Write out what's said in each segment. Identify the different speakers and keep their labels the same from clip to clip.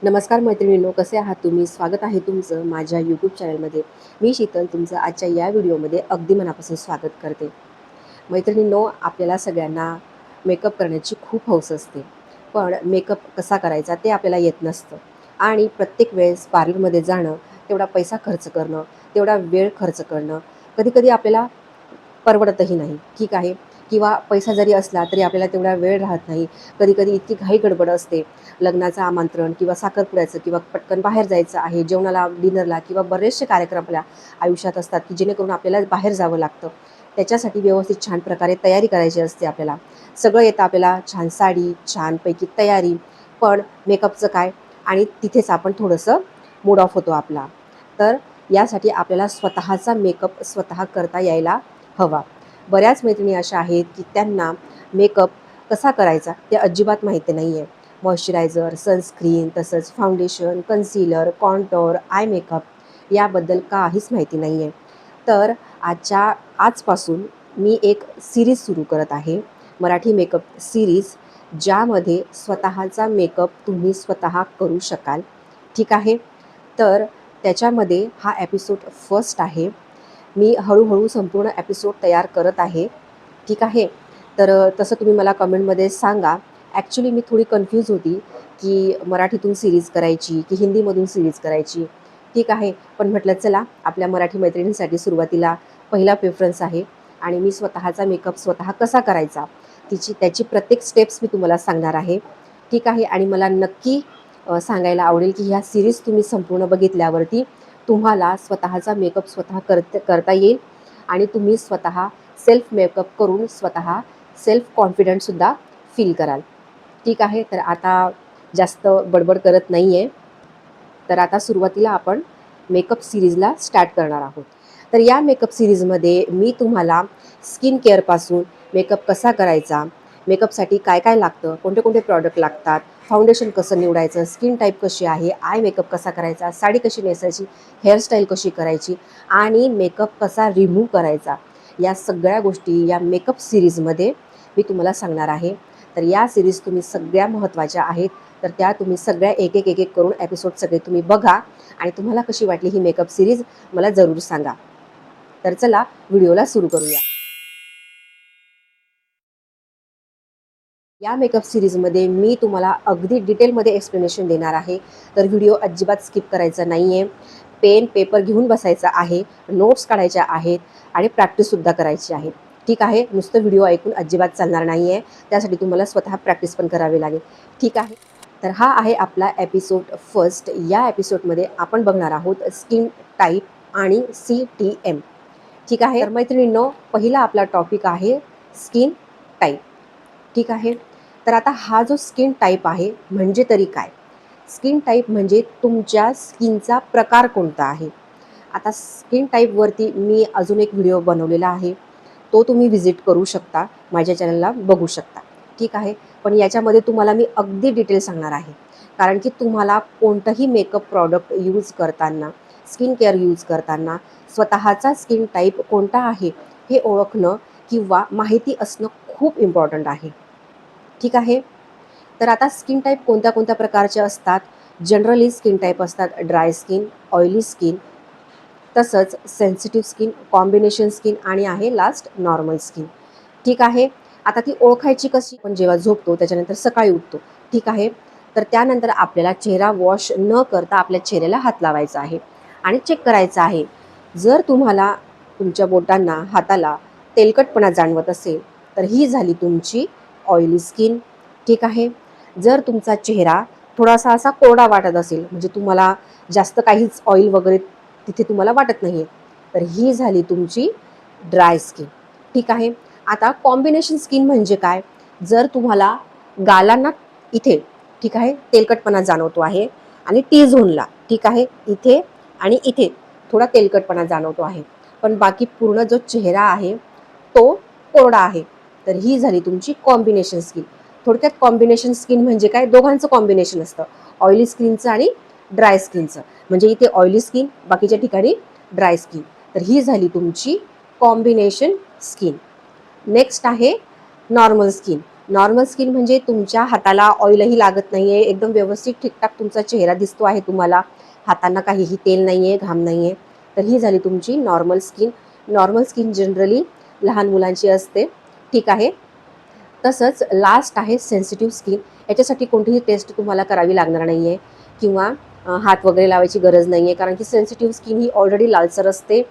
Speaker 1: नमस्कार मैत्रिणींनो, कसे आहात तुम्ही? स्वागत आहे तुमचं माझ्या यूट्यूब चॅनलमध्ये. मी शीतल तुमचं आजच्या या व्हिडिओमध्ये अगदी मनापासून स्वागत करते. मैत्रिणींनो, आपल्याला सगळ्यांना मेकअप करण्याची खूप हौस असते. पण मेकअप कसा करायचा ते आपल्याला येत नसतं आणि प्रत्येक वेळेस पार्लरमध्ये जाणं, तेवढा पैसा खर्च करणं, तेवढा वेळ खर्च करणं, कधी-कधी आपल्याला परवडतही नाही, ठीक आहे. किंवा पैसा जरी असला तरी आपल्याला तेवढा वेळ राहत नाही. कधी-कधी इतकी घाई गडबड असते. लग्नाचं आमंत्रण किंवा साखरपुड्याचं किंवा पटकन बाहेर जायचं आहे, जेवणाला, डिनरला किंवा बरेचसे कार्यक्रम आपल्या आयुष्यात असतात, की जेणेकरून आपल्याला बाहेर जावं लागतं. त्याच्यासाठी व्यवस्थित छान प्रकारे तयारी करायची असते आपल्याला. सगळं येतं आपल्याला, छान साडी, छानपैकी तयारी, पण मेकअपचं काय? आणि तिथेच आपण थोडंसं मूड ऑफ होतो आपला. तर यासाठी आपल्याला स्वतःचा मेकअप स्वतः करता यायला हवा. बऱ्याच मैत्रिणी अशा आहेत, की त्यांना मेकअप कसा करायचा ते अजिबात माहिती नाही आहे. मॉइश्चरायझर, सनस्क्रीन, तसंच foundation, concealer, contour, eye makeup याबद्दल काहीच माहिती नाही आहे. तर आजपासून मी एक सीरीज सुरू करत आहे, मराठी मेकअप सीरीज, ज्यामध्ये स्वतःचा मेकअप तुम्ही स्वतः करू शकाल, ठीक आहे. तर त्याच्यामध्ये हा एपिसोड फर्स्ट आहे. मी हळूहळू संपूर्ण एपिसोड तयार करत आहे, ठीक आहे. तर तसं तुम्ही मला कमेंटमध्ये सांगा. ॲक्च्युली मी थोडी कन्फ्यूज होती, की मराठीतून सीरीज करायची की हिंदीमधून सीरीज करायची, ठीक आहे. पण म्हटलं चला आपल्या मराठी मैत्रिणींसाठी सुरुवातीला पहिला प्रेफरन्स आहे आणि मी स्वतःचा मेकअप स्वतः कसा करायचा त्याची प्रत्येक स्टेप्स मी तुम्हाला सांगणार आहे, ठीक आहे. आणि मला नक्की सांगायला आवडेल, की ह्या सीरीज तुम्ही संपूर्ण बघितल्यावरती तुम्हाला स्वतःचा मेकअप स्वतः करता येईल आणि तुम्ही स्वतः सेल्फ मेकअप करून स्वतः सेल्फ कॉन्फिडंटसुद्धा फील कराल, ठीक आहे. तर आता जास्त बडबड करत नाही आहे. तर आता सुरुवातीला आपण मेकअप सीरीजला स्टार्ट करणार आहोत. तर या मेकअप सीरीजमध्ये मी तुम्हाला स्किन केअरपासून मेकअप कसा करायचा, मेकअपसाठी काय काय लागतं, कोणते कोणते प्रॉडक्ट लागतात, फाउंडेशन कसं निवडायचं, स्किन टाईप कशी आहे, आय मेकअप कसा करायचा, साडी कशी नेसायची, हेअरस्टाईल कशी करायची आणि मेकअप कसा रिमूव्ह करायचा, या सगळ्या गोष्टी या मेकअप सीरीजमध्ये मी तुम्हाला सांगणार आहे. तर या सीरीज तुम्ही सगळ्या महत्त्वाच्या आहेत. तर त्या तुम्ही सगळ्या एक एक करून एपिसोड सगळे तुम्ही बघा आणि तुम्हाला कशी वाटली ही मेकअप सीरीज मला जरूर सांगा. तर चला व्हिडिओला सुरू करूया. या मेकअप सीरीजमध्ये मी तुम्हाला अगदी डिटेलमध्ये एक्सप्लेनेशन देणार आहे. तर व्हिडिओ अजिबात स्किप करायचा नाही आहे. पेन पेपर घेऊन बसायचं आहे, नोट्स काढायच्या आहेत आणि प्रॅक्टिससुद्धा करायची आहे, ठीक आहे. नुसतं व्हिडिओ ऐकून अजिबात चालणार नाही आहे. त्यासाठी तुम्हाला स्वतः प्रॅक्टिस पण करावी लागेल, ठीक आहे. तर हा आहे आपला एपिसोड फर्स्ट. या एपिसोडमध्ये आपण बघणार आहोत स्किन टाईप आणि CTM, ठीक आहे. तर मैत्रिणींनो, पहिला आपला टॉपिक आहे स्किन टाईप, ठीक आहे. तर आता हा जो स्किन टाईप आहे म्हणजे तरी काय? स्किन टाईप म्हणजे तुमच्या स्किनचा प्रकार कोणता आहे. आता स्किन टाईपवरती मी अजून एक व्हिडिओ बनवलेला आहे, तो तुम्ही व्हिजिट करू शकता, माझ्या चॅनलला बघू शकता, ठीक आहे. पण याच्यामध्ये तुम्हाला मी अगदी डिटेल सांगणार आहे, कारण की तुम्हाला कोणतंही मेकअप प्रॉडक्ट यूज करताना, स्किन केअर यूज करताना स्वतःचा स्किन टाईप कोणता आहे हे ओळखणं किंवा माहिती असणं खूप इम्पॉर्टंट आहे, ठीक आहे. तर आता स्किन टाईप कोणत्या कोणत्या प्रकारचे असतात. जनरली स्किन टाईप असतात ड्राय स्किन, ऑइली स्किन, तसंच सेन्सिटिव्ह स्किन, कॉम्बिनेशन स्किन आणि आहे लास्ट नॉर्मल स्किन, ठीक आहे. आता ती ओळखायची कशी? पण जेव्हा झोपतो त्याच्यानंतर सकाळी उठतो, ठीक आहे. तर त्यानंतर आपल्याला चेहरा वॉश न करता आपल्या चेहऱ्याला हात लावायचा आहे आणि चेक करायचा आहे. जर तुम्हाला तुमच्या बोटांना, हाताला तेलकटपणा जाणवत असेल तर ही झाली तुमची ऑइली स्किन, ठीक आहे. जर तुमचा चेहरा थोडासा असा कोरडा वाटत असेल, म्हणजे तुम्हाला जास्त काहीच ऑइल वगैरे तिथे तुम्हाला वाटत नाही आहे, तर ही झाली तुमची ड्राय स्किन, ठीक आहे. आता कॉम्बिनेशन स्किन म्हणजे काय? जर तुम्हाला गालांना इथे, ठीक आहे, तेलकटपणा जाणवतो आहे आणि टी झोनला, ठीक आहे, इथे आणि इथे थोडा तेलकटपणा जाणवतो आहे, पण बाकी पूर्ण जो चेहरा आहे तो कोरडा आहे, तर ही झाली तुमची कॉम्बिनेशन स्किन. थोडक्यात कॉम्बिनेशन स्किन म्हणजे काय? दोघांचं कॉम्बिनेशन असतं, ऑइली स्किनचं आणि ड्राय स्किनचं. म्हणजे इथे ऑइली स्किन, बाकीच्या ठिकाणी ड्राय स्किन. तर ही झाली तुमची कॉम्बिनेशन स्किन. नेक्स्ट आहे नॉर्मल स्किन. नॉर्मल स्किन म्हणजे तुमच्या हाताला ऑइलही लागत नाही आहे, एकदम व्यवस्थित ठीकठाक तुमचा चेहरा दिसतो आहे तुम्हाला, हातांना काहीही तेल नाही आहे, घाम नाही आहे. तर ही झाली तुमची normal skin. Normal skin generally लहान मुलांची असते, ठीक आहे. तसंच लास्ट आहे सेन्सिटिव्ह स्किन. याच्यासाठी कोणतीही टेस्ट तुम्हाला करावी लागणार नाही आहे किंवा हात वगैरे लावायची गरज नाही आहे, कारण की सेन्सिटिव्ह स्किन ही ऑलरेडी लालसर असते.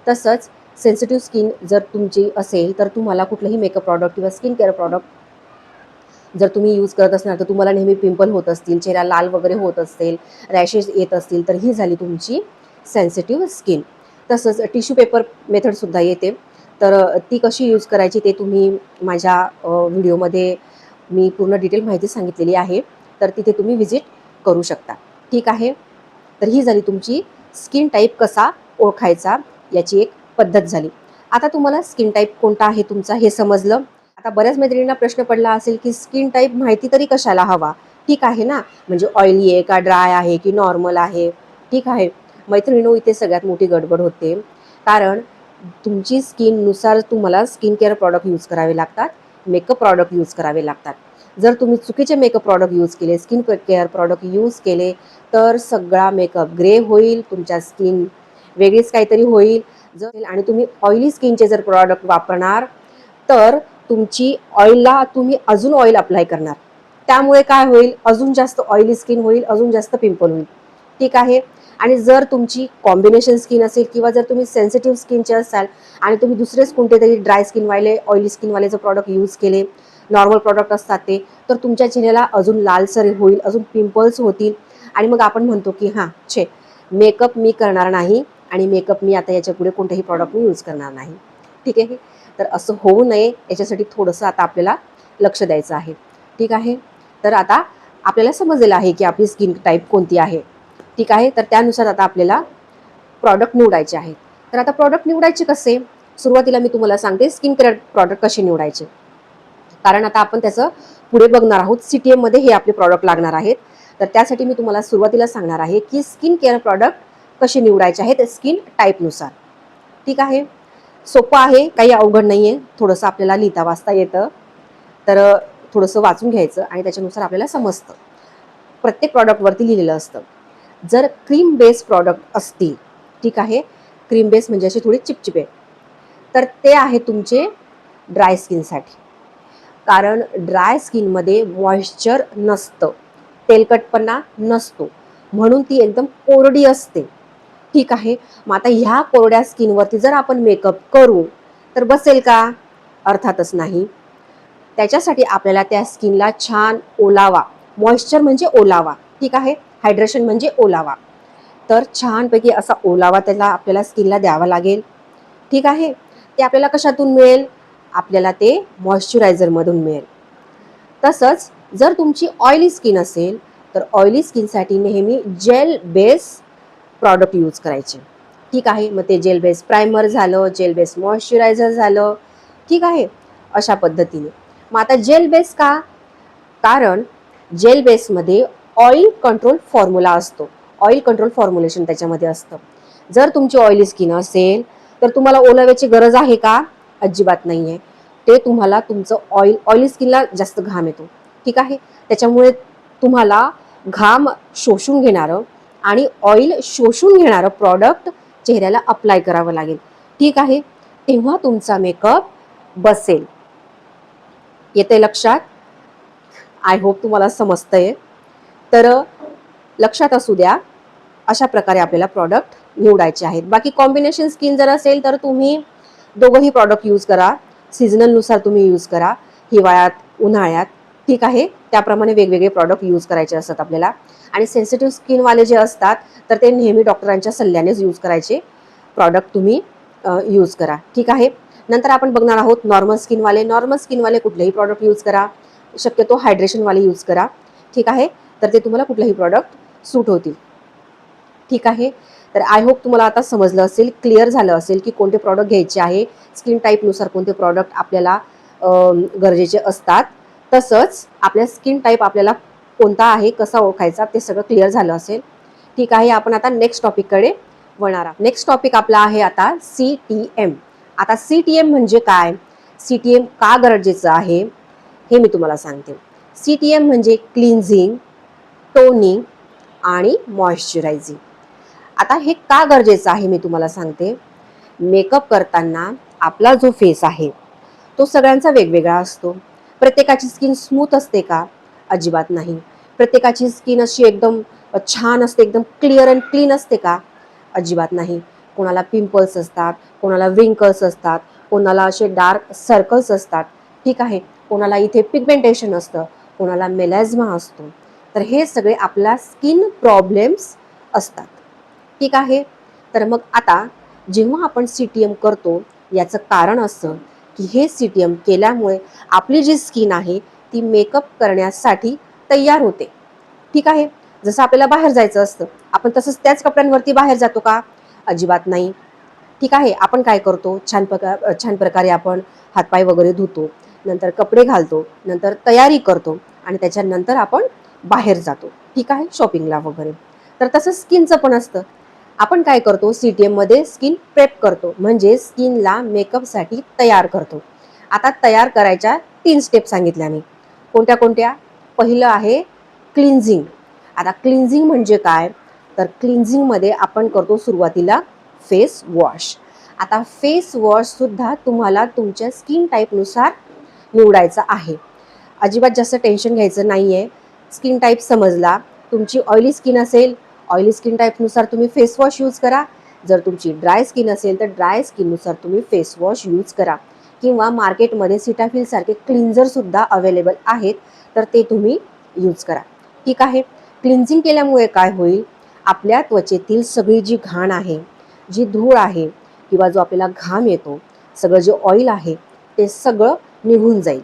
Speaker 1: तसंच सेन्सिटिव्ह स्किन जर तुमची असेल तर तुम्हाला कुठलंही मेकअप प्रॉडक्ट किंवा स्किन केअर प्रॉडक्ट जर तुम्ही यूज करत असणार तर तुम्हाला नेहमी पिंपल होत असतील, चेहरा लाल वगैरे होत असेल, रॅशेस येत असतील, तर ही झाली तुमची सेन्सिटिव्ह स्किन. तसंच टिश्यू पेपर मेथडसुद्धा येते. तर ती कशी यूज करायची ते तुम्ही माझ्या व्हिडिओमध्ये मी पूर्ण डिटेल माहिती सांगितलेली आहे. तर तिथे तुम्ही व्हिजिट करू शकता, ठीक आहे. तर ही झाली तुमची स्किन टाईप कसा ओळखायचा याची एक पद्धत झाली. आता तुम्हाला स्किन टाईप कोणता आहे तुमचा हे समजलं. आता बऱ्याच मैत्रिणींना प्रश्न पडला असेल की स्किन टाईप माहिती तरी कशाला हवा, ठीक आहे ना, म्हणजे ऑइली आहे का, ड्राय आहे की नॉर्मल आहे, ठीक आहे. मैत्रिणींनो, इथे सगळ्यात मोठी गडबड होते, कारण तुमची स्किननुसार तुम्हाला स्किन केअर प्रॉडक्ट यूज करावे लागतात, मेकअप प्रॉडक्ट यूज करावे लागतात. जर तुम्ही चुकीचे मेकअप प्रॉडक्ट यूज केले, स्किन केअर प्रॉडक्ट यूज केले, तर सगळा मेकअप ग्रे होईल, तुमच्या स्किन वेगळीच काहीतरी होईल. जर आणि तुम्ही ऑइली स्किनचे जर प्रॉडक्ट वापरणार तर तुमची ऑइलला तुम्ही अजून ऑइल अप्लाय करणार, त्यामुळे काय होईल, अजून जास्त ऑइली स्किन होईल, अजून जास्त पिंपल होईल, ठीक आहे. आणि जर तुमची कॉम्बिनेशन स्किन असेल किंवा जर तुम्ही सेन्सिटिव्ह स्किनचे असाल आणि तुम्ही दुसरेच कोणतेतरी ड्राय स्किनवाले, ऑइली स्किनवाले जर प्रॉडक्ट यूज केले, नॉर्मल प्रॉडक्ट असतात ते, तर तुमच्या चेहऱ्याला अजून लालसर होईल, अजून पिंपल्स होतील. आणि मग आपण म्हणतो की हां छे, मेकअप मी करणार नाही आणि मेकअप मी आता याच्यापुढे कोणतेही प्रॉडक्ट मी यूज करणार नाही, ठीक आहे. तर असं होऊ नये याच्यासाठी थोडंसं आता आपल्याला लक्ष द्यायचं आहे, ठीक आहे. तर आता आपल्याला समजलेलं आहे की आपली स्किन टाईप कोणती आहे, ठीक आहे. तर त्यानुसार आता आपल्याला प्रॉडक्ट निवडायचे आहेत. तर आता प्रॉडक्ट निवडायचे कसे, सुरुवातीला मी तुम्हाला सांगते स्किन केअर प्रॉडक्ट कसे निवडायचे, कारण आता आपण त्याचं पुढे बघणार आहोत. CTM मध्ये हे आपले प्रॉडक्ट लागणार आहेत. तर त्यासाठी मी तुम्हाला सुरुवातीला सांगणार आहे की स्किन केअर प्रॉडक्ट कसे निवडायचे आहेत स्किन टाईपनुसार, ठीक आहे. सोपं आहे, काही अवघड नाही आहे. थोडंसं आपल्याला लिहिता वाचता येतं, तर थोडंसं वाचून घ्यायचं आणि त्याच्यानुसार आपल्याला समजतं. प्रत्येक प्रॉडक्टवरती लिहिलेलं असतं. जर क्रीम बेस प्रॉडक्ट असतील, ठीक आहे, क्रीम बेस म्हणजे असे थोडे चिपचिपे, तर ते आहे तुमचे ड्राय स्किनसाठी. कारण ड्राय स्किनमध्ये मॉइश्चर नसतं, तेलकटपणा नसतो, म्हणून ती एकदम कोरडी असते, ठीक आहे. मग आता ह्या कोरड्या स्किनवरती जर आपण मेकअप करू तर बसेल का, अर्थातच नाही. त्याच्यासाठी आपल्याला त्या स्किनला छान ओलावा, मॉइश्चर म्हणजे ओलावा, ठीक आहे, हायड्रेशन म्हणजे ओलावा, तर छानपैकी असा ओलावा त्याला आपल्याला स्किनला द्यावा लागेल, ठीक आहे. ते आपल्याला कशातून मिळेल, आपल्याला ते मॉइश्चरायझरमधून मिळेल. तसंच जर तुमची ऑइली स्किन असेल तर ऑइली स्किनसाठी नेहमी जेल बेस प्रॉडक्ट यूज करायचे, ठीक आहे. मग ते जेल बेस प्रायमर झालं, जेल बेस मॉइश्चरायझर झालं, ठीक आहे, अशा पद्धतीने. मग आता जेल बेस का, कारण जेल बेसमध्ये ऑइल कंट्रोल फॉर्म्युला असतो, ऑइल कंट्रोल फॉर्म्युलेशन त्याच्यामध्ये असतं. जर तुमची ऑइली स्किन असेल तर तुम्हाला ओलाव्याची गरज आहे का, अजिबात नाही आहे. ते तुम्हाला तुमचं ऑइली स्किनला जास्त घाम येतो, ठीक आहे. त्याच्यामुळे तुम्हाला घाम शोषून घेणारं आणि ऑइल शोषून घेणारं प्रॉडक्ट चेहऱ्याला अप्लाय करावं लागेल, ठीक आहे. तेव्हा तुमचा मेकअप बसेल. येते लक्षात, आय होप तुम्हाला समजतंय. तर लक्षात असू द्या, अशा प्रकारे आपल्याला प्रॉडक्ट निवडायचे आहेत. बाकी कॉम्बिनेशन स्किन जर असेल तर तुम्ही दोघंही प्रॉडक्ट यूज करा, सीझनलनुसार तुम्ही यूज करा, हिवाळ्यात, उन्हाळ्यात, ठीक आहे. त्याप्रमाणे वेगवेगळे प्रॉडक्ट यूज करायचे असतात आपल्याला. आणि सेन्सिटिव्ह स्किनवाले जे असतात तर ते नेहमी डॉक्टरांच्या सल्ल्यानेच यूज करायचे प्रॉडक्ट तुम्ही यूज करा, ठीक आहे. नंतर आपण बघणार आहोत नॉर्मल स्किनवाले. नॉर्मल स्किनवाले कुठलेही प्रॉडक्ट यूज करा, शक्यतो हायड्रेशनवाले यूज करा, ठीक आहे. तर ते तुम्हाला कुठलेही प्रॉडक्ट सूट होतील, ठीक आहे. तर आय होप तुम्हाला आता समजलं असेल, क्लिअर झालं असेल की कोणते प्रॉडक्ट घ्यायचे आहे, स्किन टाईपनुसार कोणते प्रॉडक्ट आपल्याला गरजेचे असतात. तसंच आपल्या स्किन टाईप आपल्याला कोणता आहे, कसा ओळखायचा, ते सगळं क्लिअर झालं असेल, ठीक आहे. आपण आता नेक्स्ट टॉपिककडे वळणार आहोत. नेक्स्ट टॉपिक आपला आहे आता CTM. आता CTM म्हणजे काय, CTM का गरजेचं आहे हे मी तुम्हाला सांगते. CTM म्हणजे क्लिन्झिंग, टोनिंग आणि मॉइश्चरायझिंग. आता हे का गरजेचं आहे मी तुम्हाला सांगते. मेकअप करताना आपला जो फेस आहे तो सगळ्यांचा वेगवेगळा असतो. प्रत्येकाची स्किन स्मूथ असते का? अजिबात नाही. प्रत्येकाची स्किन अशी एकदम छान असते, एकदम क्लिअर अँड क्लीन असते का? अजिबात नाही. कोणाला पिंपल्स असतात, कोणाला रिंकल्स असतात, कोणाला असे डार्क सर्कल्स असतात, ठीक आहे. कोणाला इथे पिगमेंटेशन असतं, कोणाला मेलॅझ्मा असतो. तर हे सगळे आपल्या स्किन प्रॉब्लेम्स असतात, ठीक आहे. तर मग आता जेव्हा आपण CTM करतो याचं कारण असं की हे CTM केल्यामुळे आपली जी स्किन आहे ती मेकअप करण्यासाठी तयार होते, ठीक आहे. जसं आपल्याला बाहेर जायचं असतं, आपण तसंच त्याच कपड्यांवरती बाहेर जातो का? अजिबात नाही, ठीक आहे. आपण काय करतो, छान प्रकारे आपण हातपाय वगैरे धुतो, नंतर कपडे घालतो, नंतर तयारी करतो आणि त्याच्यानंतर आपण बाहेर जातो, ठीक आहे, शॉपिंगला वगैरे. तर तसं स्किनचं पण असतं. आपण काय करतो, CTM मध्ये स्किन प्रेप करतो, म्हणजे स्किनला मेकअपसाठी तयार करतो. आता तयार करायच्या 3 स्टेप सांगितल्या मी. कोणत्या कोणत्या? पहिलं आहे क्लिन्झिंग. आता क्लिन्झिंग म्हणजे काय? तर क्लिन्झिंगमध्ये आपण करतो सुरुवातीला फेस वॉश. आता फेस वॉशसुद्धा तुम्हाला तुमच्या स्किन टाईपनुसार निवडायचा आहे. अजिबात जास्त टेन्शन घ्यायचं नाही आहे. स्किन टाईप समजला. तुमची ऑइली स्किन असेल, ऑइली स्किन टाईपनुसार तुम्ही फेस वॉश यूज करा. जर तुमची ड्राय स्किन असेल तर ड्राय स्किननुसार तुम्ही फेस वॉश यूज करा. किंवा मार्केटमध्ये सिटाफिलसारखे क्लिन्झरसुद्धा अवेलेबल आहेत, तर ते तुम्ही यूज करा, ठीक आहे. क्लिन्झिंग केल्यामुळे काय होईल, आपल्या त्वचेतील सगळी जी घाण आहे, जी धूळ आहे किंवा जो आपल्याला घाम येतो, सगळं जे ऑइल आहे ते सगळं निघून जाईल,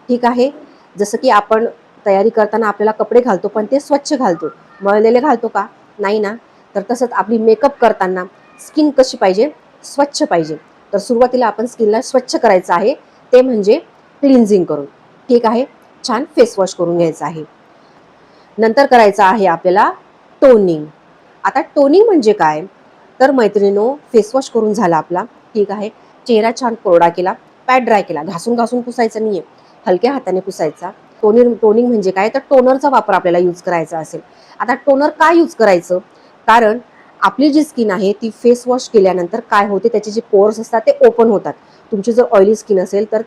Speaker 1: ठीक आहे. जसं की आपण तयारी करताना आपल्याला कपडे घालतो पण ते स्वच्छ घालतो, मळलेले घालतो का? नाही ना. तर तसंच आपली मेकअप करताना स्किन कशी पाहिजे? स्वच्छ पाहिजे. तर सुरुवातीला आपण स्किनला स्वच्छ करायचं आहे, ते म्हणजे क्लिन्झिंग करून, ठीक आहे. छान फेस वॉश करून घ्यायचं आहे. नंतर करायचं आहे आपल्याला टोनिंग. आता टोनिंग म्हणजे काय? तर मैत्रिणींनो, फेस वॉश करून झाला आपला, ठीक आहे. चेहरा छान कोरडा केला, पॅड ड्राय केला, घासून घासून पुसायचं नाहीये, हलक्या हाताने पुसायचा. टोनिंग म्हणजे काय? तर टोनरचा वापर आपल्याला यूज करायचा असेल. आता टोनर का यूज करायचं? कारण आपली जी स्किन आहे ती फेस वॉश केल्यानंतर काय होते, त्याचे जे पोर्स असतात ते ओपन होतात. तुमची जर ऑइली स्किन असेल तर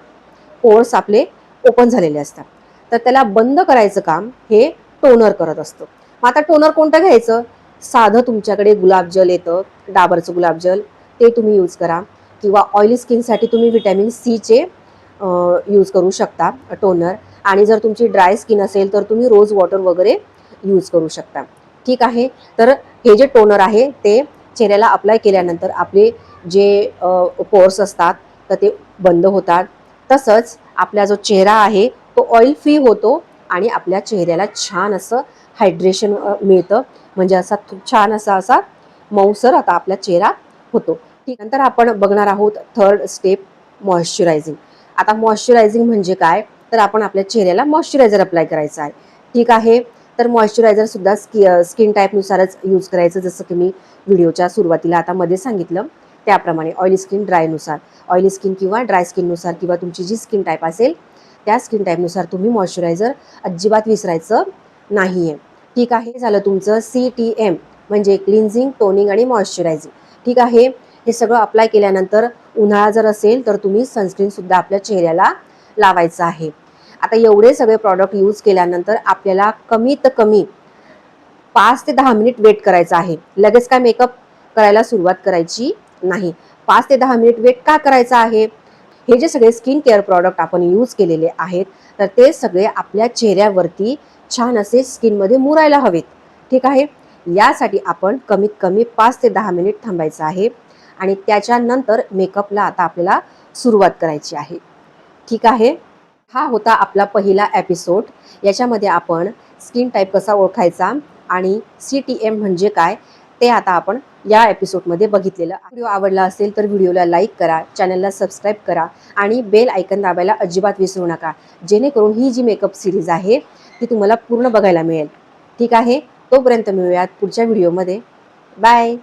Speaker 1: पोर्स आपले ओपन झालेले असतात. तर त्याला बंद करायचं काम हे टोनर करत असतं. मग आता टोनर कोणतं घ्यायचं? साधं तुमच्याकडे गुलाबजल येतं, डाबरचं गुलाबजल, ते तुम्ही यूज करा. किंवा ऑइली स्किनसाठी तुम्ही व्हिटॅमिन सीचे यूज करू शकता टोनर. आणि जर तुमची ड्राय स्किन असेल तर तुम्ही रोज वॉटर वगैरे यूज करू शकता, ठीक आहे. तर हे जे टोनर आहे ते चेहऱ्याला अप्लाय केल्यानंतर आपले जे पोर्स असतात तर ते बंद होतात. तसंच आपला जो चेहरा आहे तो ऑइल फ्री होतो आणि आपल्या चेहऱ्याला छान असं हायड्रेशन मिळतं. म्हणजे असा छान असा मऊसर आता आपला चेहरा होतो. ठीक. नंतर आपण बघणार आहोत थर्ड स्टेप, मॉइश्चरायझिंग. आता मॉइश्चरायझिंग म्हणजे काय? तर आपण आपल्या चेहऱ्याला मॉइश्चरायझर अप्लाय करायचं आहे, ठीक आहे. तर मॉइश्चरायझर सुद्धा स्किन टाईपनुसारच यूज करायचं, जसं की मी व्हिडिओच्या सुरुवातीला आता मध्ये सांगितलं त्याप्रमाणे. ऑइली स्किन ड्रायनुसार, ऑइली स्किन किंवा ड्राय स्किननुसार किंवा तुमची जी स्किन टाईप असेल त्या स्किन टाईपनुसार तुम्ही मॉइश्चरायझर अजिबात विसरायचं नाही आहे, ठीक आहे. झालं तुमचं CTM म्हणजे क्लिन्झिंग, टोनिंग आणि मॉइश्चरायझिंग, ठीक आहे. हे सगळं अप्लाय केल्यानंतर उन्हाळा जर असेल तर तुम्ही सनस्क्रीनसुद्धा आपल्या चेहऱ्याला लावायचं आहे. आता एवढे सगळे प्रॉडक्ट यूज केल्यानंतर आपल्याला कमीत कमी 5 ते 10 मिनिट वेट करायचं आहे. लगेच काय मेकअप करायला सुरुवात करायची नाही. 5 ते 10 मिनिट वेट का करायचं आहे? हे जे सगळे स्किन केअर प्रॉडक्ट आपण यूज केलेले आहेत तर ते सगळे आपल्या चेहऱ्यावरती छान असे स्किनमध्ये मुरायला हवेत, ठीक आहे. यासाठी आपण कमीत कमी 5 ते 10 मिनिट थांबायचं आहे आणि त्याच्यानंतर मेकअपला आता आपल्याला सुरुवात करायची आहे, ठीक आहे. हा होता आपला पहिला एपिसोड. याच्यामध्ये आपण स्किन टाईप कसा ओळखायचा आणि CTM म्हणजे काय ते आता आपण या एपिसोडमध्ये बघितलेलं. व्हिडिओ आवडला असेल तर व्हिडिओला लाईक करा, चॅनलला सबस्क्राईब करा आणि बेल आयकन दाबायला अजिबात विसरू नका, जेणेकरून ही जी मेकअप सिरीज आहे ती तुम्हाला पूर्ण बघायला मिळेल, ठीक आहे. तोपर्यंत मिळूयात पुढच्या व्हिडिओमध्ये. बाय.